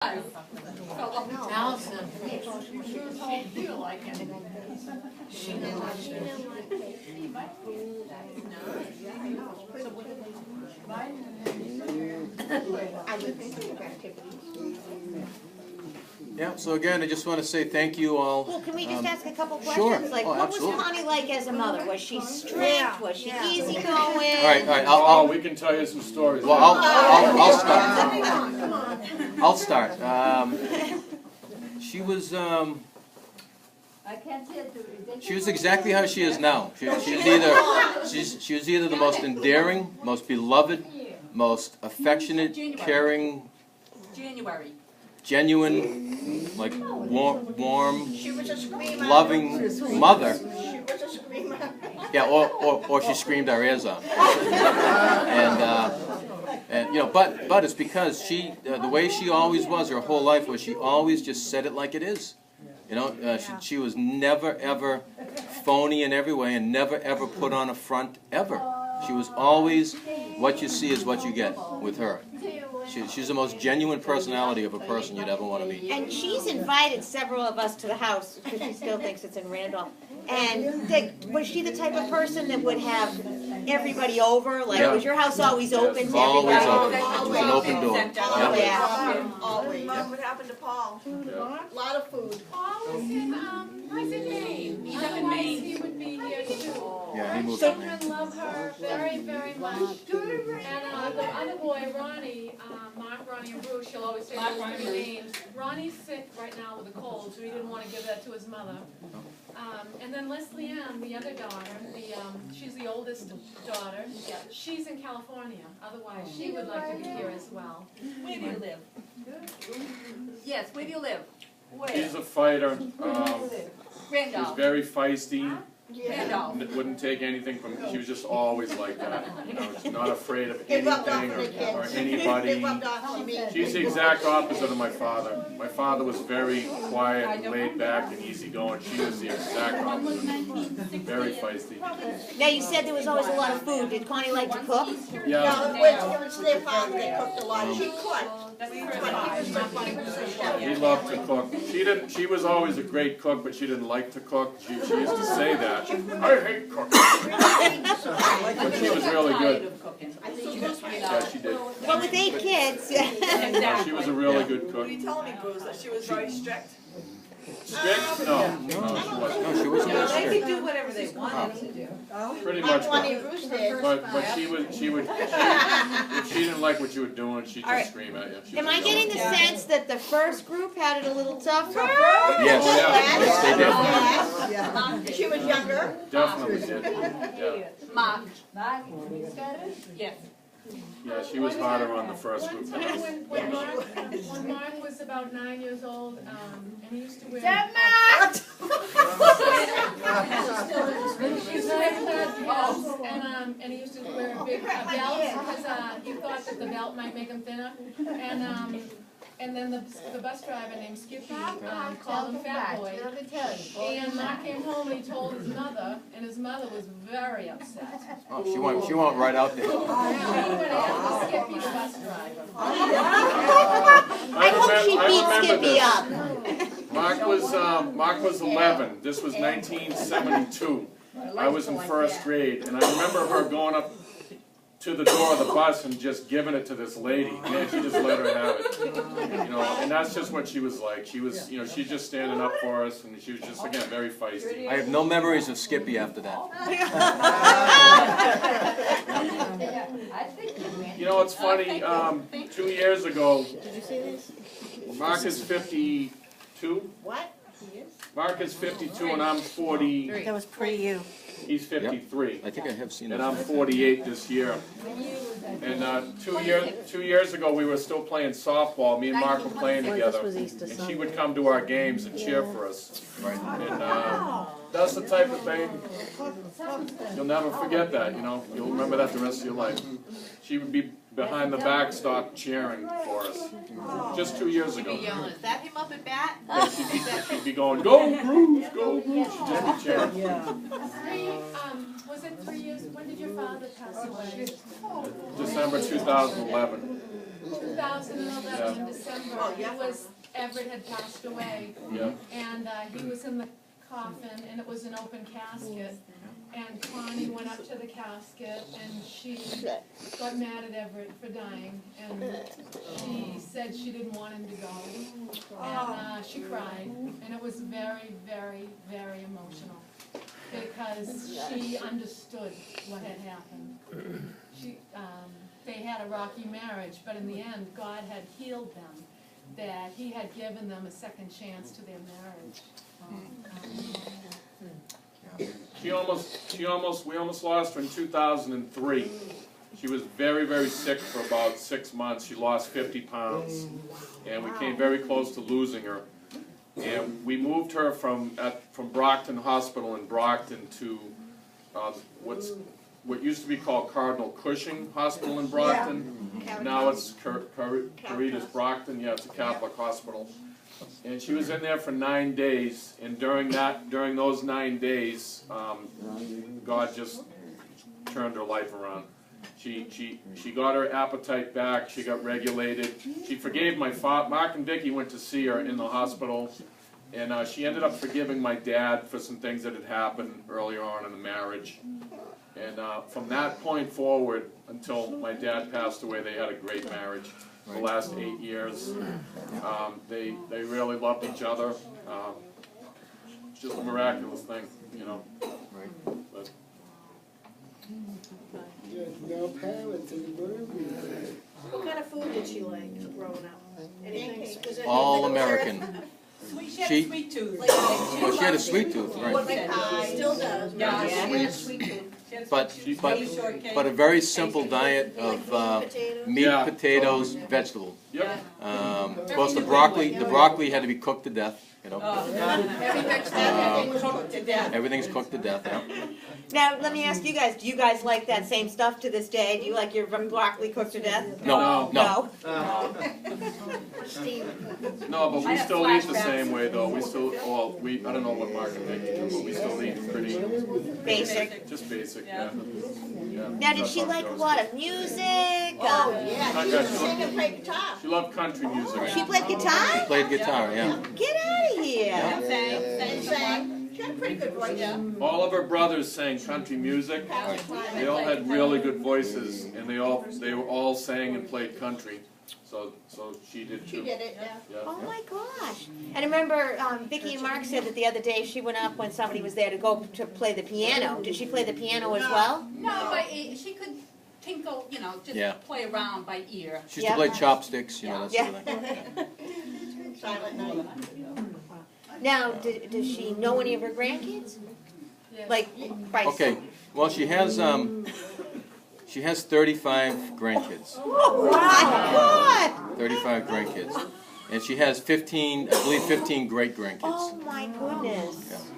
Allison. She didn't like Yeah, so again, I just want to say thank you all. Well, can we just ask a couple questions? Sure. Like, Oh, what absolutely. was Connie like as a mother? Was she strict? Was she easygoing? All right, we can tell you some stories. well, I'll start. I'll start. She was exactly how she is now. She was either the most endearing, most beloved, most affectionate, caring, genuine, like warm, loving mother. Yeah, or she screamed our ears out. And you know, but it's because she, the way she always was her whole life was she always just said it like it is. You know, she was never ever phony in every way and never ever put on a front ever. She was always what you see is what you get with her. She's the most genuine personality of a person you'd ever want to meet. And she's invited several of us to the house because she still thinks it's in Randolph. And was she the type of person that would have everybody over? Like, was your house always open to Always everybody? open. It was an open door. Yeah. Always. What happened to Paul? A lot of food. Paul was in, where's his name? Otherwise, he would be here too. Yeah, he moved. Children love her very, very much. And the other boy, Ronnie, Mark, Ronnie, and Bruce, she'll always say those three names. Ronnie's sick right now with a cold, so he didn't want to give that to his mother. And then Leslie Ann, the other daughter, she's the oldest daughter. She's in California. Otherwise, she would like to be here as well. Where do you live? Yes, where do you live? She's a fighter. She's Randolph. very feisty. Randolph. Wouldn't take anything from. She was just always like that. You know, she's not afraid of anything or anybody. She's the exact opposite of my father. My father was very quiet and laid back and easygoing. She was the exact opposite. Very feisty. Now, you said there was always a lot of food. Did Connie like to cook? Yeah. It was their father that cooked a lot. She cooked. He loved to cook. She was always a great cook, but she didn't like to cook. She used to say that. I hate cooking. But she was really good. Yeah, she did. Well, with 8 kids. Yeah, she was a really good cook. What are you telling me, Bruce? That she was very strict? Strict? No, she wasn't. No, she wasn't that They strict. could do whatever they wanted to do. Pretty much. Bruce did. But she would if she didn't like what you were doing, she'd All right. just scream at you. She Am was I yelling. getting the sense that the first group had it a little tougher? Yes. Yes, Yes. She was younger. definitely did. Yeah. Mark. Yes. Yeah, she was harder on the first group than us. When Mark was about 9 years old, and he used to wear... And he used to wear a big belt because he thought that the belt might make him thinner. And then the bus driver named Skippy called him Fat Boy. And Mark came home and he told his mother, and his mother was very upset. Oh, she went right out there. He went after Skippy, the bus driver. I hope she beat Skippy up. Mark was 11. This was 1972. I was in first grade, and I remember her going up to the door of the bus and just giving it to this lady. Man, she just let her have it. You know, and that's just what she was like. She was, you know, she's just standing up for us, and she was just, again, very feisty. I have no memories of Skippy after that. You know, it's funny, 2 years ago, Mark is 52. What? Mark is 52 and I'm 40, That was pre-you. he's 53. I think I have seen And it. I'm 48 this year. And 2 years ago, we were still playing softball. Me and Mark were playing together. And she would come to our games and cheer for us. And that's the type of thing, you'll never forget that, you know. You'll remember that the rest of your life. She would be behind the backstop cheering for us. Just 2 years ago. Is that him up at bat? She'd be going, go Bruce, go Bruce. She'd just be cheering. Was it 3 years? When did your father pass away? December 2011. 2011 in December, Everett had passed away, Yeah. and he was in the coffin, and it was an open casket. And Connie went up to the casket, and she got mad at Everett for dying, and she said she didn't want him to go. And she cried, and it was very, very, very emotional, because she understood what had happened. They had a rocky marriage, but in the end, God had healed them, that He had given them a second chance to their marriage. We almost lost her in 2003. She was very, very sick for about 6 months. She lost 50 pounds, and we came very close to losing her. And we moved her from Brockton Hospital in Brockton to what used to be called Cardinal Cushing Hospital in Brockton. Now it's Caritas Brockton. Yeah, it's a Catholic hospital. And she was in there for 9 days, and during those 9 days, God just turned her life around. She got her appetite back. She got regulated. She forgave my father. Mark and Vicki went to see her in the hospital, and she ended up forgiving my dad for some things that had happened earlier on in the marriage. And from that point forward, until my dad passed away, they had a great marriage. The last 8 years, they really loved each other. It's just a miraculous thing, you know. But, No parents in the movie. What kind of food did she like growing up? Anything? Was it All anything American. She had a sweet tooth. Well, she had a sweet tooth, right? like pie? Still does. Yeah, right? yeah. She had sweet tooth. But a very simple diet of Potatoes. meat, Yeah. potatoes, vegetable. yep. Of course, the broccoli had to be cooked to death. You know, Everything was cooked to death. everything's cooked to death. Yeah. Now, let me ask you guys, do you guys like that same stuff to this day? Do you like your broccoli cooked to death? No, no. No, but we still eat the same way, though. We still, well, I don't know what Mark and Vicki do, but we still eat pretty, Basic. just basic, yeah. Now, did she like a lot of music? Oh, yeah. She Yeah, used to sing and play guitar. She loved country music. She played guitar? Played guitar. Yeah. Get out of here. And sang. She had a pretty good voice. All of her brothers sang country music. They all had really good voices, and they were all sang and played country. So she did too. She did it, yeah. Yeah. Oh my gosh. And I remember Vicki and Mark said that the other day she went up when somebody was there to go to play the piano. Did she play the piano as well? No, but she could tinkle, you know, just Yeah. play around by ear. She used to play chopsticks. You know, that sort of thing. Silent night. Now, does she know any of her grandkids? Yes. Like, by Okay. Well, she has 35 grandkids. Oh my God! 35 grandkids, and she has 15, I believe, 15 great grandkids. Oh my goodness.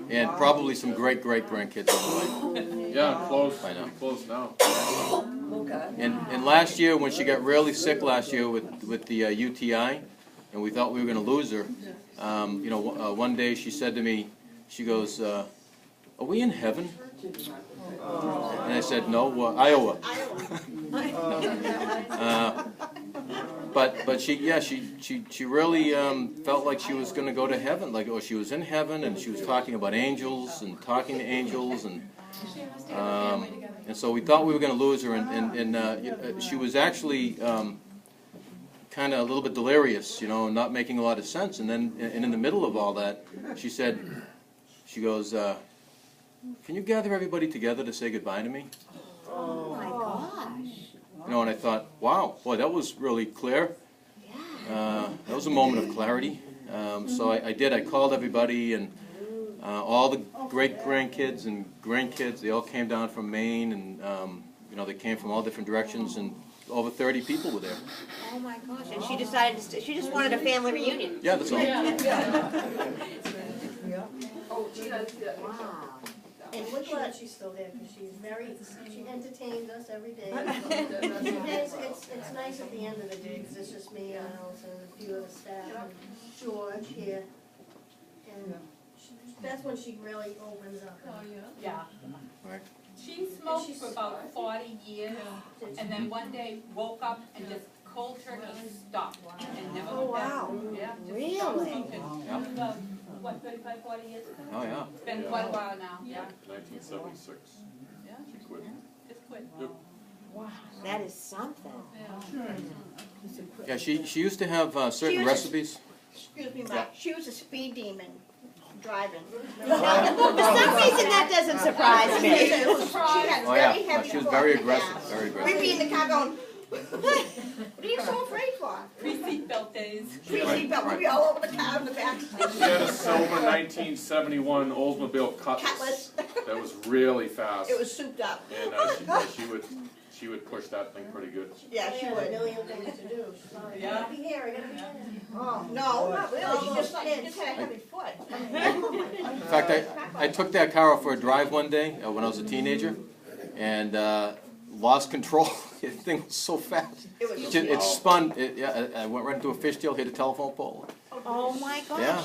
Yeah. And probably some great grandkids on the way. Yeah, close. I know. Close now. And last year, when she got really sick last year with the UTI, and we thought we were going to lose her, you know, one day she said to me, she goes, "Are we in heaven?" And I said, "No, Iowa." But she really felt like she was going to go to heaven, like she was in heaven, and she was talking about angels and talking to angels, and so we thought we were going to lose her, and she was actually kind of a little bit delirious, you know, not making a lot of sense, and then in the middle of all that, she goes, "Can you gather everybody together to say goodbye to me?" Oh my gosh. You know, and I thought, wow, boy, that was really clear. That was a moment of clarity. So I did. I called everybody, and all the great-grandkids and grandkids, they all came down from Maine, and you know, they came from all different directions, and over 30 people were there. Oh my gosh. And she decided she just wanted a family reunion. Yeah, that's all. Wow. And we're glad she's still there, because she entertains us every day. It's nice at the end of the day, because it's just me and Alice and a few of the staff, and George here. And that's when she really opens up. Oh, yeah. Yeah. Right. She smoked for about 40 years, and then one day woke up and just cold turkey stopped and never Oh, went back. wow. Yeah. just Really? stopped smoking. Yeah. About, what, 35, 40 years ago? Oh, yeah. It's been quite a while now, yeah. 1976. Yeah, She quit. just quit. That is something. Yeah, she used to have certain was a- recipes. Excuse me, Mike, she was a speed demon driving. For some reason, that doesn't surprise me. She had Oh, yeah. very No, heavy she was foot very in the aggressive, car. very We'd aggressive. be in the car going, what are you so afraid for? Pre-seatbelt days. Free seatbelt, we'd be all over the car in the back. She had a silver 1971 Oldsmobile Cutlass Cutlass. that was really fast. It was souped up. And she would push that thing pretty good. Yeah, she would. A million things to do. I Yeah. gotta be here, I gotta be there. Oh, no, not really, she just had a heavy foot. In fact, I took that car out for a drive one day when I was a teenager, and lost control. The thing was so fast. It was It spun. I went right into a fishtail, hit a telephone pole. Oh, my gosh. Yeah.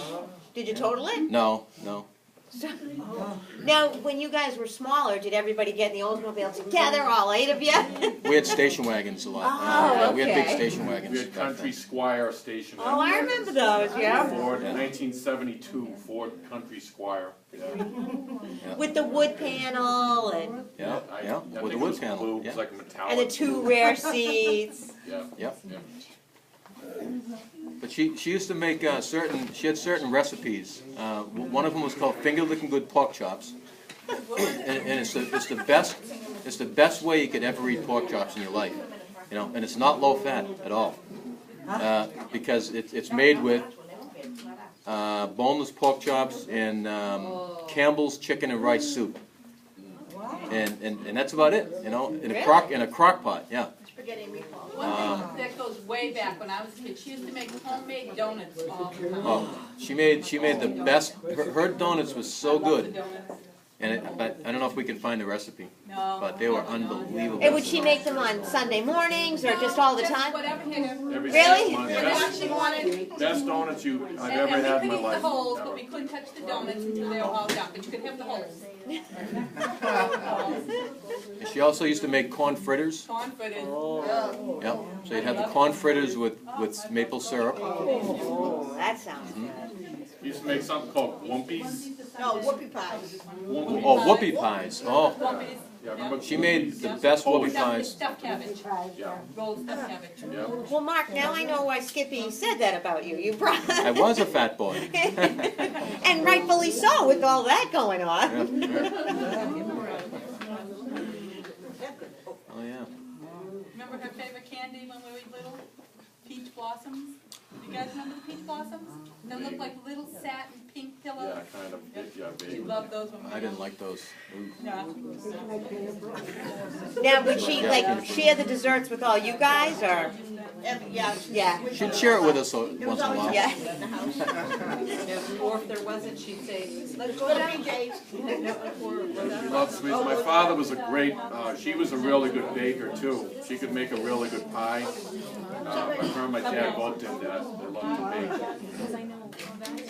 Did you total it? No. Now, when you guys were smaller, did everybody get in the Oldsmobile together, all 8 of you? We had station wagons a lot. Oh, Yeah, we had big okay. station We wagons. had back Country then. Squire station. Oh, I remember those, yeah. Ford, 1972 Ford Country Squire. Yeah. With the wood panel and Yeah, That with thing the wood was panel. blue, it Yeah. was like a metallic. and the 2 rear seats. Yeah. Yep. Yeah. But she used to make she had certain recipes. One of them was called finger licking good pork chops, and it's the best way you could ever eat pork chops in your life, you know. And it's not low fat at all, because it's made with boneless pork chops and Campbell's chicken and rice soup, and that's about it, you know, in a crock pot, yeah. Spaghetti and meatballs. One thing that goes way back when I was a kid, she used to make homemade donuts all the time. Oh, she made the best. Her donuts was so I love the good, donuts. but I don't know if we can find the recipe, No. but they were unbelievable. And would she make them on Sunday mornings or just all the time? Whatever hit her. Every Really? 6 months. Whatever she wanted. Best donuts I've And ever had in we my could eat life. the holes, Ever. but we couldn't touch the donuts until they were all done, but you could have the holes. And she also used to make corn fritters. Corn fritters. Yep. So you'd have the corn fritters with maple syrup. Oh, that sounds good. We used to make something called Whoopies. No, whoopie pies. Oh, whoopie pies. Oh, Whoopies. Yeah, remember? she made the best whoopie pies. Stuffed cabbage. Yeah, Rolled stuffed cabbage. yeah. Well, Mark, now I know why Skippy said that about you. You brought. I was a fat boy. And rightfully so, with all that going on. Oh yeah. Remember her favorite candy when we were little? Peach blossoms. You guys remember the peach blossoms? They look like little satin pink pillows. Yeah, kind of. Yeah, She big. loved those when we were I didn't young. like those. Ooh. Yeah. Now, would she share the desserts with all you guys, or? Yeah. Yeah. She'd share it with us once in a while. Yeah. Or if there wasn't, she'd say, Let's go to PJ's. She loved sweets. My father was a great, she was a really good baker too. She could make a really good pie. Her and my dad both did that. They loved to bake.